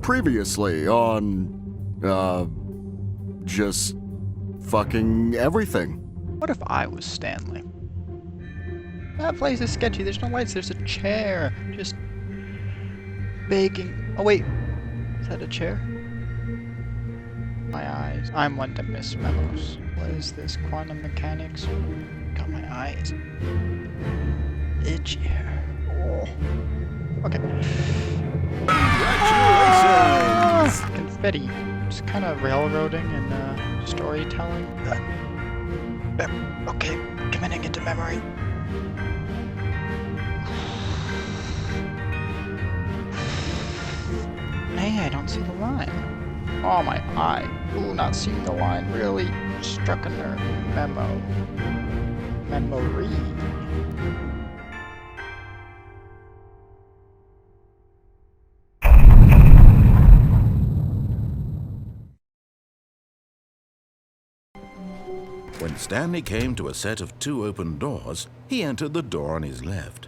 Previously on, just fucking everything. What if I was Stanley? That place is sketchy. There's no lights. There's a chair. Just baking. Oh, wait. Is that a chair? My eyes. I'm one to miss memos. What is this? Quantum mechanics? Got my eyes. Itchy hair. Oh. Okay. Congratulations! Confetti. Just kind of railroading and storytelling. Okay, committing into memory. Hey, I don't see the line. Oh, my eye. Ooh, not seeing the line really struck a nerve. Memo. Memory. When Stanley came to a set of 2 open doors, he entered the door on his left.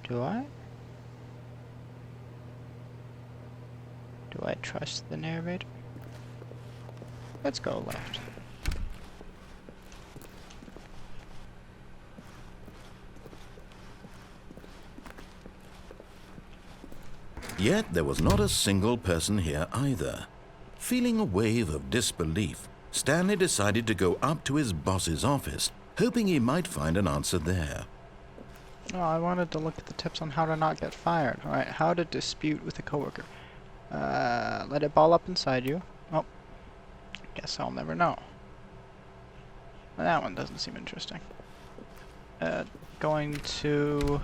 Do I? Do I trust the narrator? Let's go left. Yet there was not a single person here either. Feeling a wave of disbelief, Stanley decided to go up to his boss's office, hoping he might find an answer there. Oh, I wanted to look at the tips on how to not get fired. Alright, how to dispute with a coworker. Let it ball up inside you. Oh, guess I'll never know. Well, that one doesn't seem interesting. Going to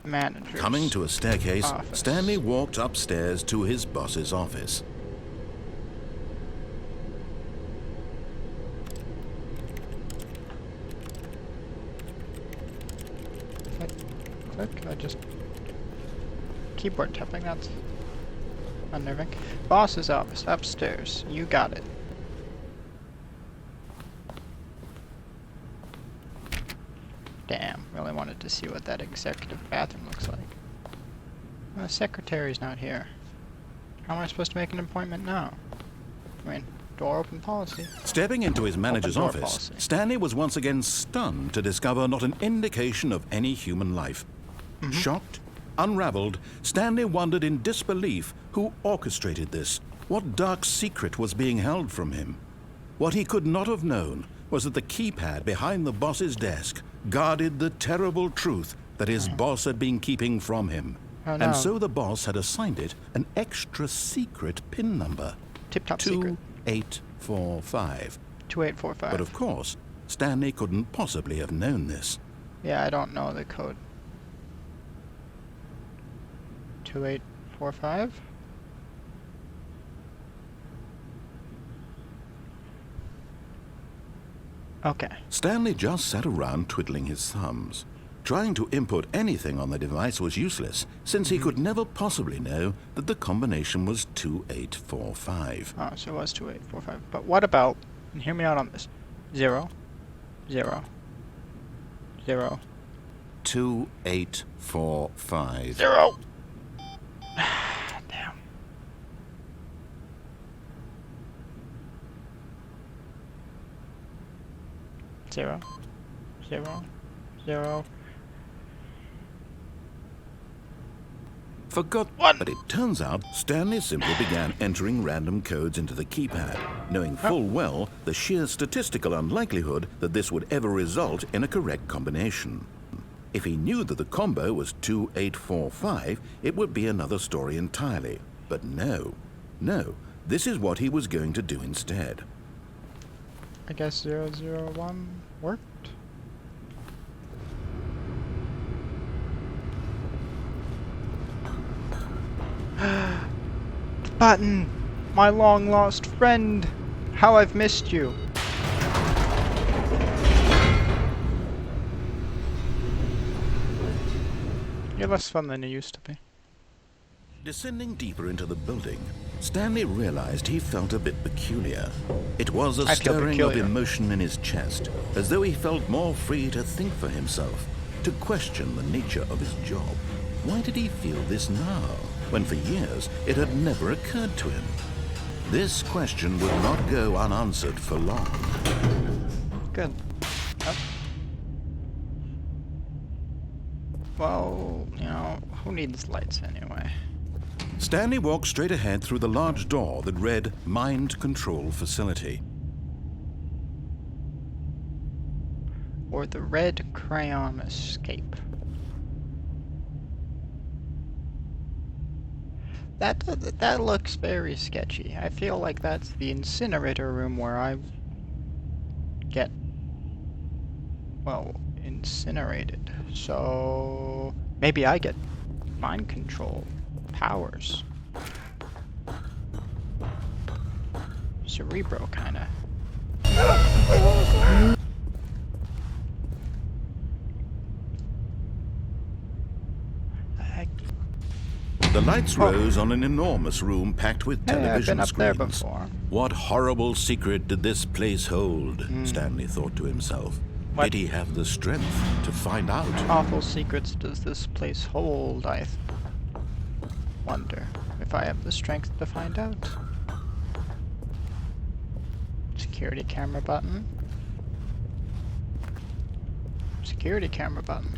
managers. Coming to a staircase, office. Stanley walked upstairs to his boss's office. Click, I just keyboard tapping, that's unnerving. Boss's office, upstairs. You got it. Damn, really wanted to see what that executive bathroom looks like. The secretary's not here. How am I supposed to make an appointment now? I mean, door open policy. Stepping into his manager's Open door office, policy. Stanley was once again stunned to discover not an indication of any human life. Shocked, unraveled, Stanley wondered in disbelief who orchestrated this, what dark secret was being held from him. What he could not have known was that the keypad behind the boss's desk guarded the terrible truth that his boss had been keeping from him. Oh, no. And so the boss had assigned it an extra secret PIN number. Tip-top secret. 2845. 2845. But of course, Stanley couldn't possibly have known this. Yeah, I don't know the code. 2845? Okay. Stanley just sat around twiddling his thumbs. Trying to input anything on the device was useless, since he could never possibly know that the combination was 2845. Oh, so it was 2845. But what about, and hear me out on this, 0, 0, 0, 2845. 0. Damn. Zero, zero, zero. Forgot, One. but it turns out Stanley simply began entering random codes into the keypad, knowing full well the sheer statistical unlikelihood that this would ever result in a correct combination. If he knew that the combo was 2845, it would be another story entirely. But no, this is what he was going to do instead. I guess 001 worked. Button! My long lost friend! How I've missed you! You're less fun than you used to be. Descending deeper into the building, Stanley realized he felt a bit peculiar. It was a I feel stirring of peculiar. emotion in his chest, as though he felt more free to think for himself. to question the nature of his job. Why did he feel this now, when for years it had never occurred to him? This question would not go unanswered for long. Good. Oh. Well, you know, who needs lights anyway? Stanley walked straight ahead through the large door that read Mind Control Facility. Or the red crayon escape. That looks very sketchy. I feel like that's the incinerator room where I get, well, incinerated. So maybe I get mind control powers. Cerebro kinda. The lights rose on an enormous room packed with Hey, I've television been up there screens. before. What horrible secret did this place hold? Stanley thought to himself. What? Did he have the strength to find out? Awful secrets does this place hold, I wonder if I have the strength to find out. Security camera button. Security camera button.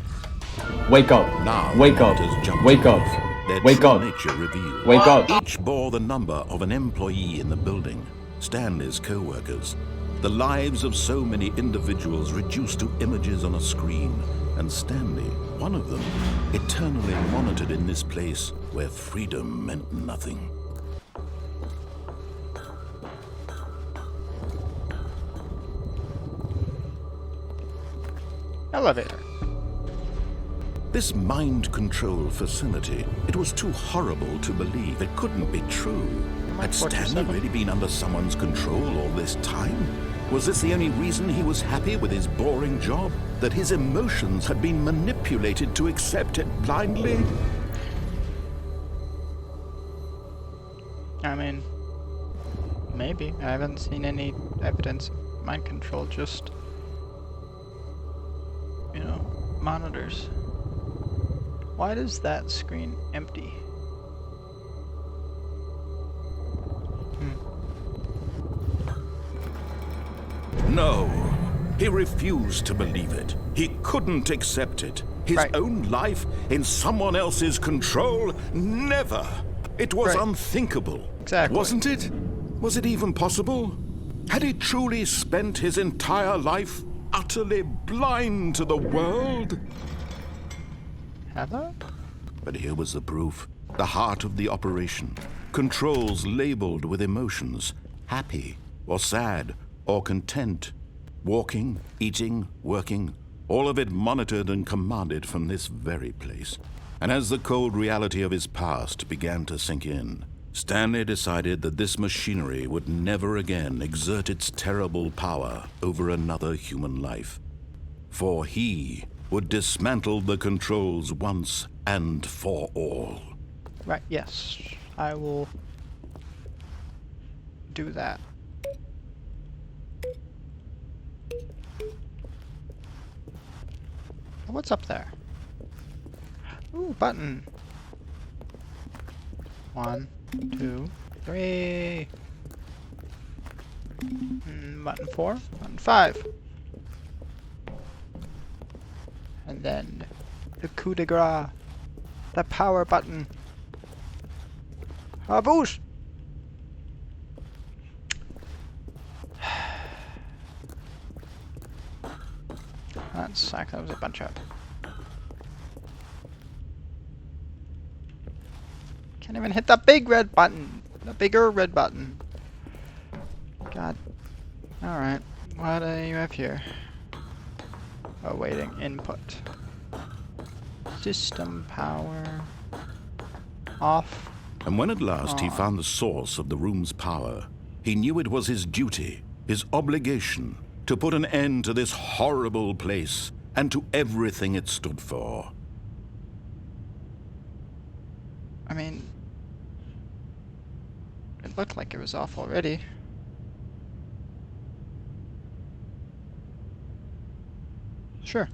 Wake up. Now, Wake up. monitors jumped Wake off. up. Their Wake true up. nature revealed. Wake up. Each bore the number of an employee in the building, Stanley's co-workers. The lives of so many individuals reduced to images on a screen, and Stanley, one of them, eternally monitored in this place where freedom meant nothing. Elevator. This mind control facility, it was too horrible to believe. It couldn't be true. Had Stanley really been under someone's control all this time? Was this the only reason he was happy with his boring job? That his emotions had been manipulated to accept it blindly? I mean, maybe. I haven't seen any evidence of mind control, just, you know, monitors. Why does that screen empty? No. He refused to believe it. He couldn't accept it. His Right. own life in someone else's control? Never. It was Right. unthinkable. Exactly. Wasn't it? Was it even possible? Had he truly spent his entire life utterly blind to the world? Have I? But here was the proof. The heart of the operation. Controls labeled with emotions. Happy or sad or content. Walking, eating, working. All of it monitored and commanded from this very place. And as the cold reality of his past began to sink in, Stanley decided that this machinery would never again exert its terrible power over another human life. For he would dismantle the controls once and for all. Right, yes. I will do that. What's up there? Ooh, button. 1, 2, 3. Button 4, button 5. And then the coup de grace, the power button. Ah, boosh! That sucked. That was a bunch of. Can't even hit the big red button. The bigger red button. God. Alright. What do you have here? Awaiting input. System power. Off. And when at last he found the source of the room's power, he knew it was his duty, his obligation, to put an end to this horrible place and to everything it stood for. I mean, it looked like it was off already. Sure.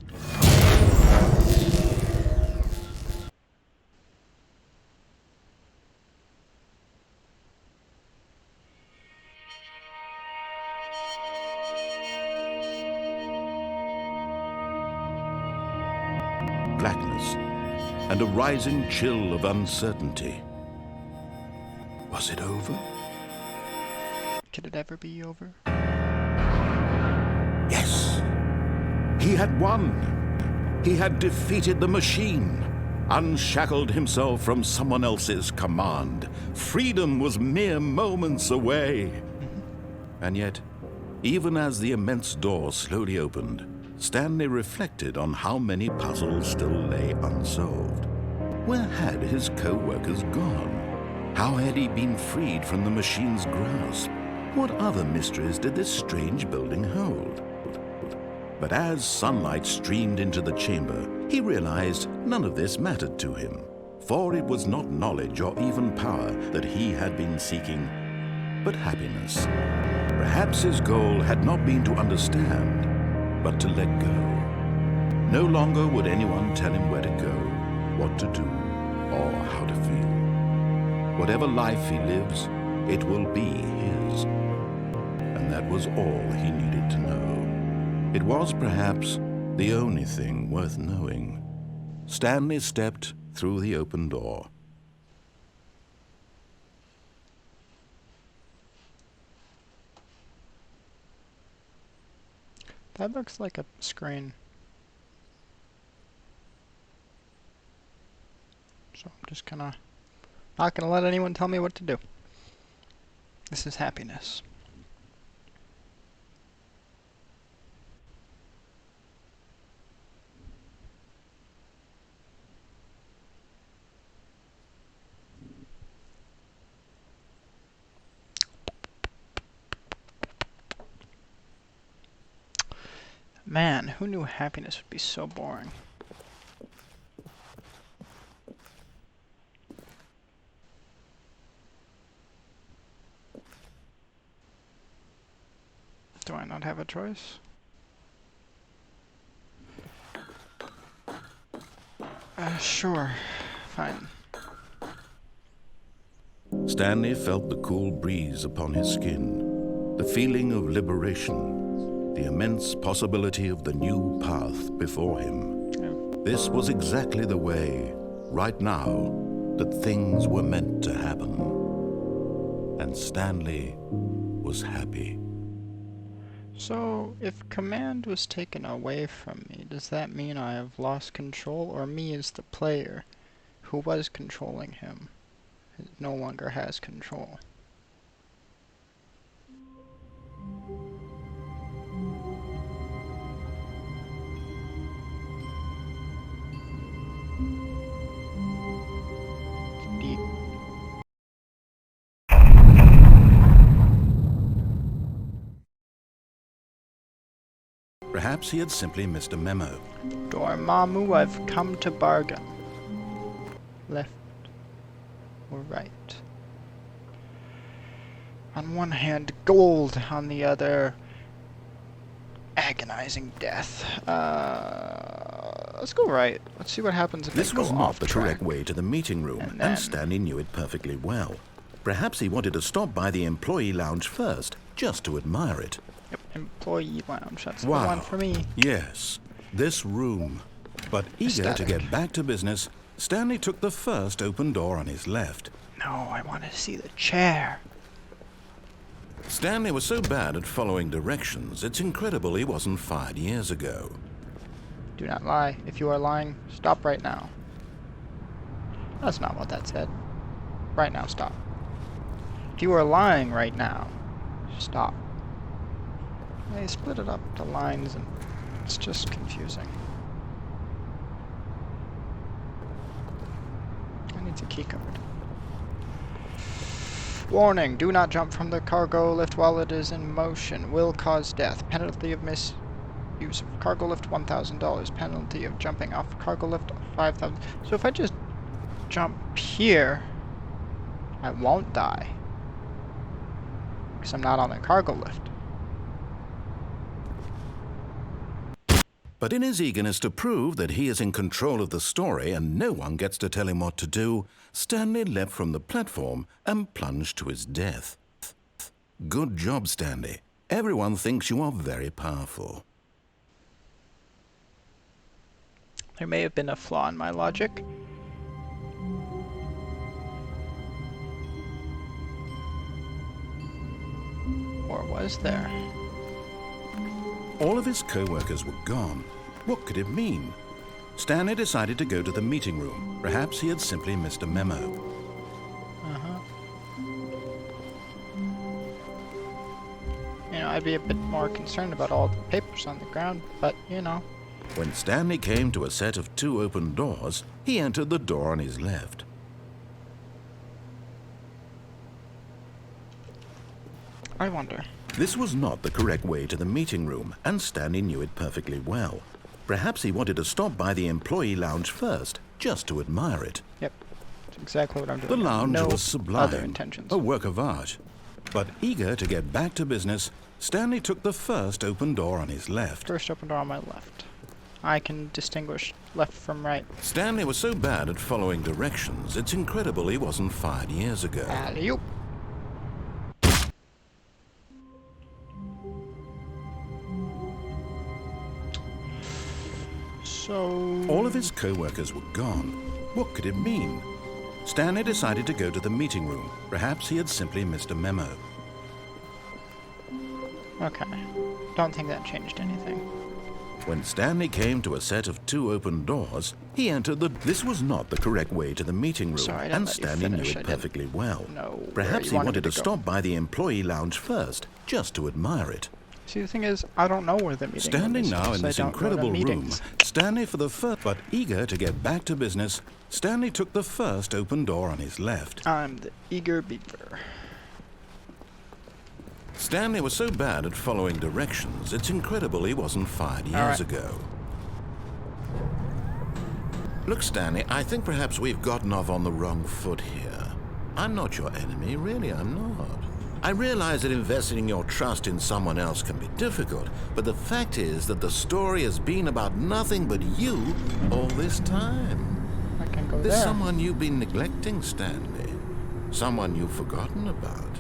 blackness and a rising chill of uncertainty. Was it over? Could it ever be over? Yes. He had won. He had defeated the machine, unshackled himself from someone else's command. Freedom was mere moments away. And yet, even as the immense door slowly opened, Stanley reflected on how many puzzles still lay unsolved. Where had his co-workers gone? How had he been freed from the machine's grasp? What other mysteries did this strange building hold? But as sunlight streamed into the chamber, he realized none of this mattered to him, for it was not knowledge or even power that he had been seeking, but happiness. Perhaps his goal had not been to understand, but to let go. No longer would anyone tell him where to go, what to do, or how to feel. Whatever life he lives, it will be his. And that was all he needed to know. It was perhaps the only thing worth knowing. Stanley stepped through the open door. That looks like a screen. So I'm just not gonna let anyone tell me what to do. This is happiness. Man, who knew happiness would be so boring? Do I not have a choice? Sure. Fine. Stanley felt the cool breeze upon his skin, the feeling of liberation, the immense possibility of the new path before him. Yeah. This was exactly the way, right now, that things were meant to happen. And Stanley was happy. So, if command was taken away from me, does that mean I have lost control, or me as the player who was controlling him no longer has control? Deep. Perhaps he had simply missed a memo. Dormammu, I've come to bargain. Left or right? On one hand, gold. On the other, agonizing death. Let's go right. Let's see what happens if This I go was not off the track. correct way to the meeting room, And and then- Stanley knew it perfectly well. Perhaps he wanted to stop by the employee lounge first, just to admire it. Yep, employee lounge. That's Wow. the one for me. Yes, this room. But eager to Ecstatic. get back to business, Stanley took the first open door on his left. No, I want to see the chair. Stanley was so bad at following directions, it's incredible he wasn't fired years ago. Do not lie. If you are lying, stop right now. That's not what that said. Right now, stop. If you are lying right now, stop. They split it up to lines and it's just confusing. I need the key card. Warning, do not jump from the cargo lift while it is in motion. Will cause death. Penalty of misuse of cargo lift, $1,000. Penalty of jumping off cargo lift, $5,000. So if I just jump here, I won't die. Because I'm not on the cargo lift. But in his eagerness to prove that he is in control of the story and no one gets to tell him what to do, Stanley leapt from the platform and plunged to his death. Good job, Stanley. Everyone thinks you are very powerful. There may have been a flaw in my logic. Or was there? All of his co-workers were gone. What could it mean? Stanley decided to go to the meeting room. Perhaps he had simply missed a memo. You know, I'd be a bit more concerned about all the papers on the ground, but, you know. When Stanley came to a set of 2 open doors, he entered the door on his left. I wonder. This was not the correct way to the meeting room, and Stanley knew it perfectly well. Perhaps he wanted to stop by the employee lounge first, just to admire it. Yep. That's exactly what I'm doing. The lounge no was sublime, other intentions. a work of art. But eager to get back to business, Stanley took the first open door on his left. First open door on my left. I can distinguish left from right. Stanley was so bad at following directions, it's incredible he wasn't fired years ago. Alley-oop. So... All of his co-workers were gone. What could it mean? Stanley decided to go to the meeting room. Perhaps he had simply missed a memo. Okay. Don't think that changed anything. When Stanley came to a set of 2 open doors, he entered the... This was not the correct way to the meeting room, Sorry, I didn't and let you Stanley knew finish. it I didn't perfectly well. know where Perhaps you he wanted wanted me to to go. stop by the employee lounge first, just to admire it. See, the thing is, I don't know where the meeting room Standing is, now in because I this don't go to incredible room, meetings. Stanley for the first... But eager to get back to business, Stanley took the first open door on his left. I'm the eager beaver. Stanley was so bad at following directions, it's incredible he wasn't fired years ago. Look, Stanley, I think perhaps we've gotten off on the wrong foot here. I'm not your enemy, really, I'm not. I realize that investing your trust in someone else can be difficult, but the fact is that the story has been about nothing but you all this time. I can go There's there. someone you've been neglecting, Stanley. Someone you've forgotten about.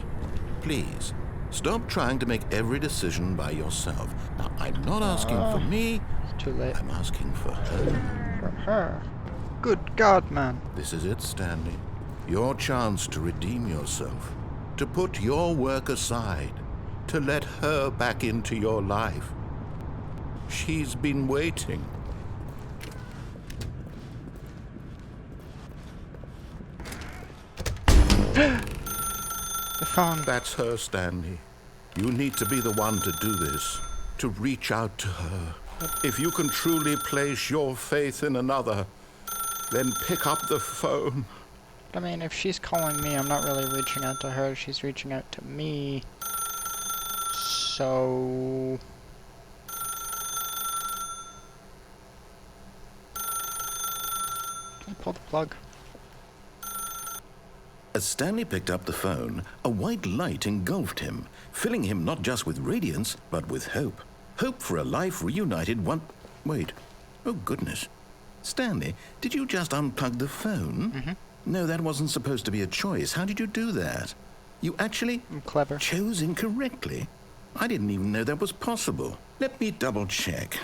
Please, stop trying to make every decision by yourself. Now, I'm not asking for me, It's too late. I'm asking for her. For her. Good God, man. This is it, Stanley. Your chance to redeem yourself. To put your work aside. To let her back into your life. She's been waiting. The phone. That's her, Stanley. You need to be the one to do this. To reach out to her. If you can truly place your faith in another, then pick up the phone. I mean, if she's calling me, I'm not really reaching out to her. She's reaching out to me. So... Can I pull the plug? As Stanley picked up the phone, a white light engulfed him, filling him not just with radiance, but with hope. Hope for a life reunited one... Wait. Oh, goodness. Stanley, did you just unplug the phone? Mm-hmm. No, that wasn't supposed to be a choice. How did you do that? You actually I'm clever. chose incorrectly? I didn't even know that was possible. Let me double check.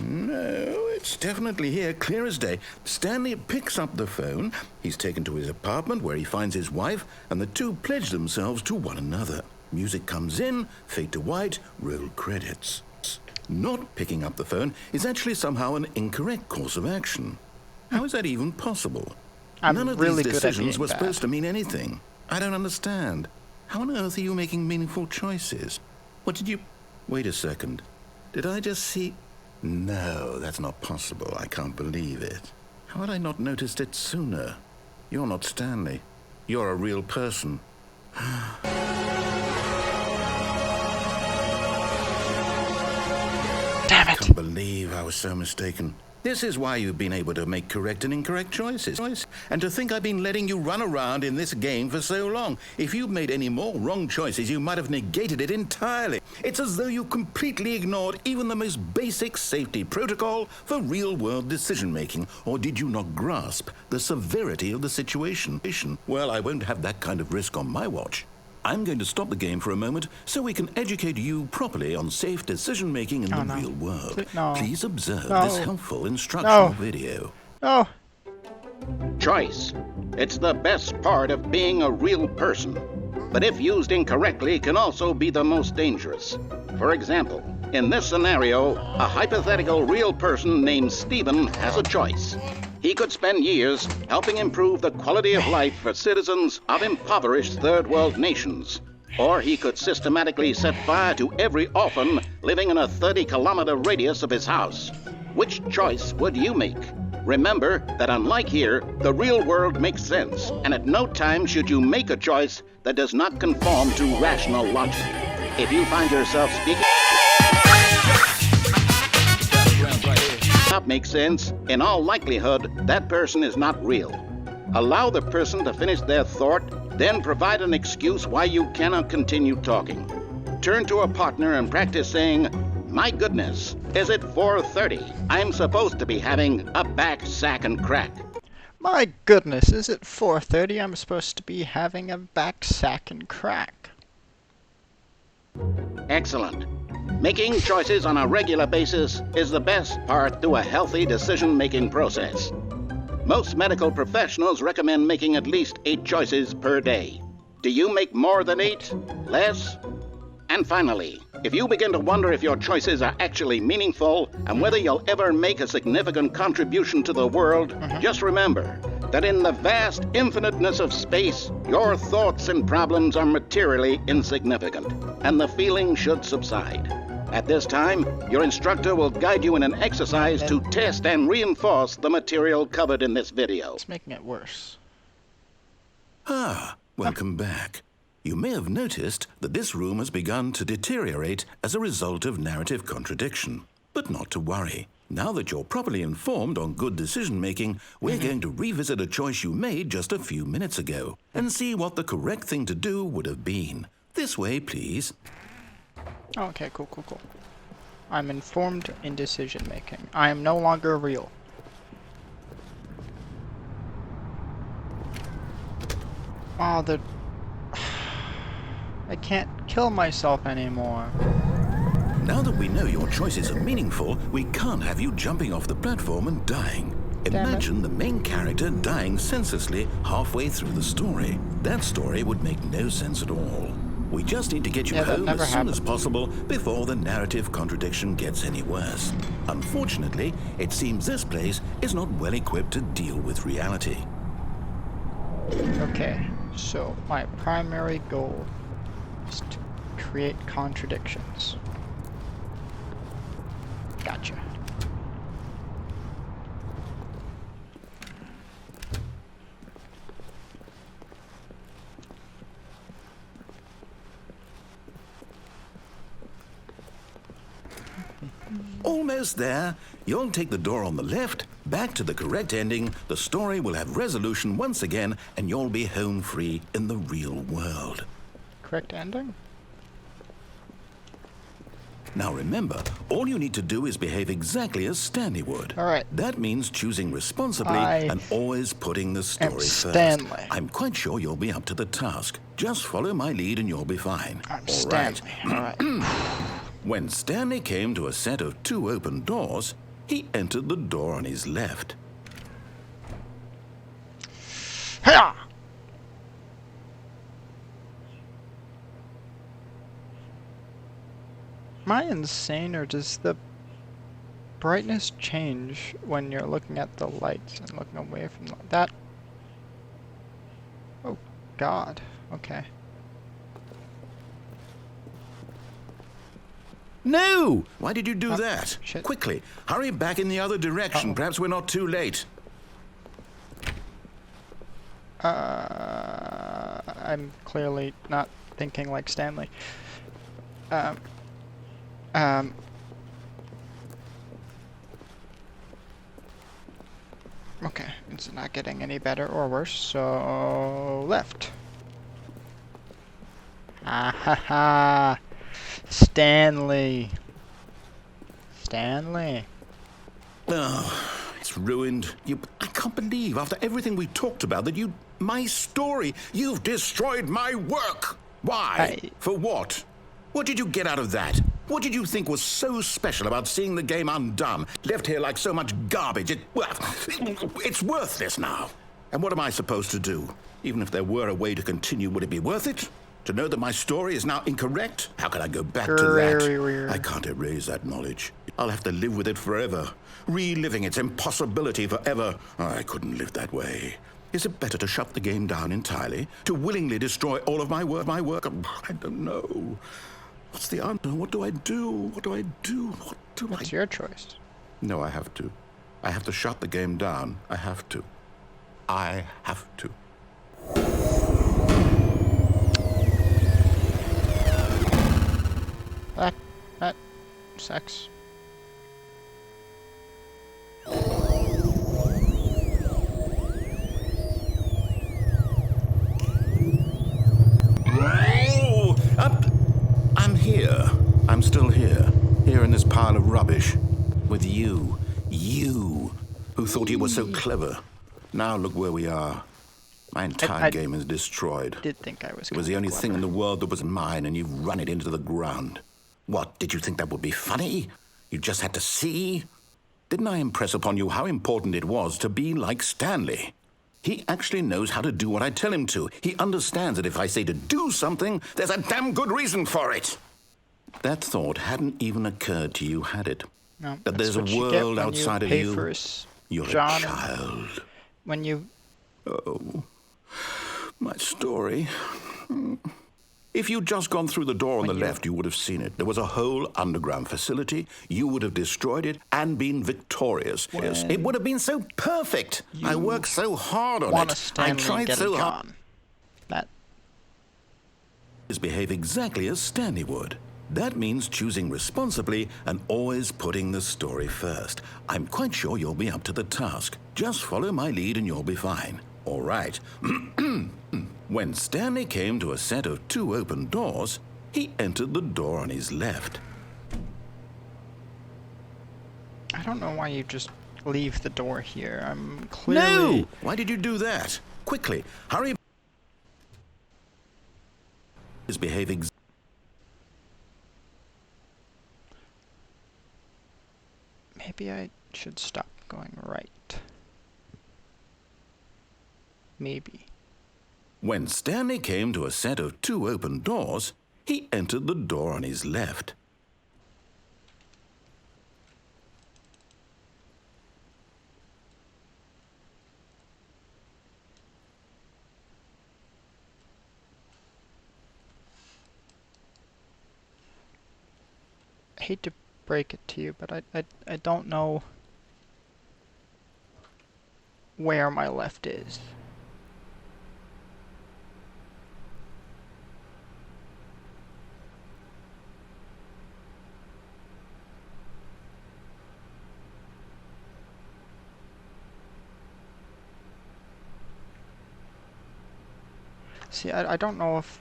No, it's definitely here, clear as day. Stanley picks up the phone. He's taken to his apartment where he finds his wife, and the two pledge themselves to one another. Music comes in, fade to white, roll credits. Not picking up the phone is actually somehow an incorrect course of action. How is that even possible? I'm None of really these good at decisions being were bad. supposed to mean anything. I don't understand. How on earth are you making meaningful choices? What did you... Wait a second. Did I just see... No, that's not possible. I can't believe it. How had I not noticed it sooner? You're not Stanley. You're a real person. Damn I it! can't believe I was so mistaken. This is why you've been able to make correct and incorrect choices. And to think I've been letting you run around in this game for so long. If you'd made any more wrong choices, you might have negated it entirely. It's as though you completely ignored even the most basic safety protocol for real-world decision-making. Or did you not grasp the severity of the situation? Well, I won't have that kind of risk on my watch. I'm going to stop the game for a moment so we can educate you properly on safe decision-making in the real world. No. Please observe No. this helpful instructional No. video. Oh, Choice. It's the best part of being a real person. But if used incorrectly, can also be the most dangerous. For example, in this scenario, a hypothetical real person named Stephen has a choice. He could spend years helping improve the quality of life for citizens of impoverished third world nations. Or he could systematically set fire to every orphan living in a 30-kilometer radius of his house. Which choice would you make? Remember that unlike here, the real world makes sense, and at no time should you make a choice that does not conform to rational logic. If you find yourself speaking not make sense, in all likelihood, that person is not real. Allow the person to finish their thought, then provide an excuse why you cannot continue talking. Turn to a partner and practice saying, "My goodness, is it 4:30? I'm supposed to be having a back sack and crack." my goodness, is it 4:30? I'm supposed to be having a back sack and crack. Excellent. Making choices on a regular basis is the best part to a healthy decision-making process. Most medical professionals recommend making at least 8 choices per day. Do you make more than 8? Less? And finally, if you begin to wonder if your choices are actually meaningful and whether you'll ever make a significant contribution to the world, just remember that in the vast infiniteness of space, your thoughts and problems are materially insignificant, and the feeling should subside. At this time, your instructor will guide you in an exercise to test and reinforce the material covered in this video. It's making it worse. Ah, welcome back. You may have noticed that this room has begun to deteriorate as a result of narrative contradiction. But not to worry. Now that you're properly informed on good decision-making, we're going to revisit a choice you made just a few minutes ago and see what the correct thing to do would have been. This way, please. Okay, cool. I'm informed in decision making. I am no longer real. Oh, I can't kill myself anymore. Now that we know your choices are meaningful, we can't have you jumping off the platform and dying. Imagine the main character dying senselessly halfway through the story. That story would make no sense at all. We just need to get you home as soon as possible before the narrative contradiction gets any worse. Unfortunately, it seems this place is not well equipped to deal with reality. Okay, so my primary goal is to create contradictions. Gotcha. Almost there. You'll take the door on the left, back to the correct ending, the story will have resolution once again, and you'll be home free in the real world. Correct ending? Now remember, all you need to do is behave exactly as Stanley would. Alright. That means choosing responsibly and always putting the story first. Stanley. I'm quite sure you'll be up to the task. Just follow my lead and you'll be fine. I'm All Stanley. right. When Stanley came to a set of 2 open doors, he entered the door on his left. Hiya! Am I insane, or does the brightness change when you're looking at the lights and looking away from that? Oh, God. Okay. No! Why did you do that? Shit. Quickly, hurry back in the other direction. Perhaps we're not too late. I'm clearly not thinking like Stanley. Okay, it's not getting any better or worse, so left. Ah ha ha! Stanley! Stanley! Oh, it's ruined. I can't believe, after everything we talked about, that my story, you've destroyed my work. Why? I- For what? What did you get out of that? What did you think was so special about seeing the game undone, left here like so much garbage? It's worthless now. And what am I supposed to do? Even if there were a way to continue, would it be worth it? To know that my story is now incorrect? How can I go back to that? I can't erase that knowledge. I'll have to live with it forever, reliving its impossibility forever. I couldn't live that way. Is it better to shut the game down entirely? To willingly destroy all of my work? I don't know. What's the answer? What do I do? What do I do? What do It's your choice. No, I have to. I have to shut the game down. I have to. I have to. That sex. Oh, I'm here. I'm still here. Here in this pile of rubbish. With you. You, who thought you were so clever. Now look where we are. My entire game is destroyed. Did think I was. It was the only thing in the world that was mine, and you've run it into the ground. What, did you think that would be funny? You just had to see? Didn't I impress upon you how important it was to be like Stanley? He actually knows how to do what I tell him to. He understands that if I say to do something, there's a damn good reason for it. That thought hadn't even occurred to you, had it? No, that there's a world outside of you. You're a child. When you... Oh, my story. If you'd just gone through the door on the left, you would have seen it. There was a whole underground facility. You would have destroyed it and been victorious. Yes, it would have been so perfect. I worked so hard on it. I tried so hard. That behave exactly as Stanley would. That means choosing responsibly and always putting the story first. I'm quite sure you'll be up to the task. Just follow my lead and you'll be fine. All right. When Stanley came to a set of 2 open doors, he entered the door on his left. I don't know why you just leave the door here. I'm clearly... No! Why did you do that? Quickly, hurry. Behave exactly. Maybe I should stop going right. Maybe. When Stanley came to a set of 2 open doors, he entered the door on his left. I hate to break it to you, but I don't know where my left is. See, I don't know if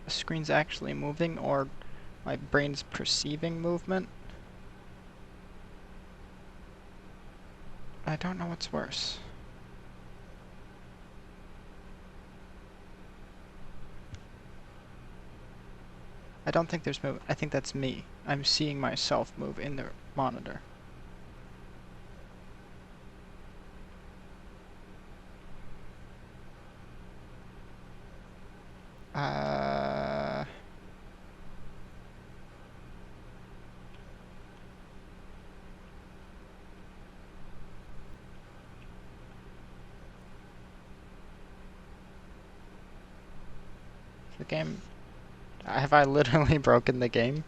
the screen's actually moving or my brain's perceiving movement. I don't know what's worse. I don't think there's movement. I think that's me. I'm seeing myself move in the monitor. The game... Have I literally broken the game?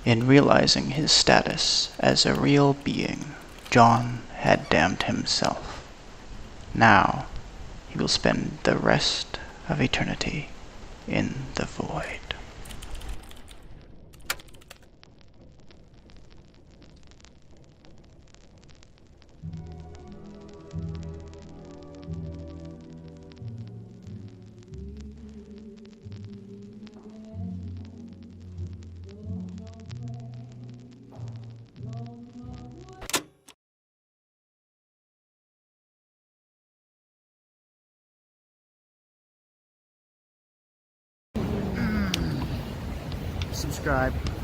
In realizing his status as a real being, John had damned himself. Now, he will spend the rest of eternity in the void. subscribe.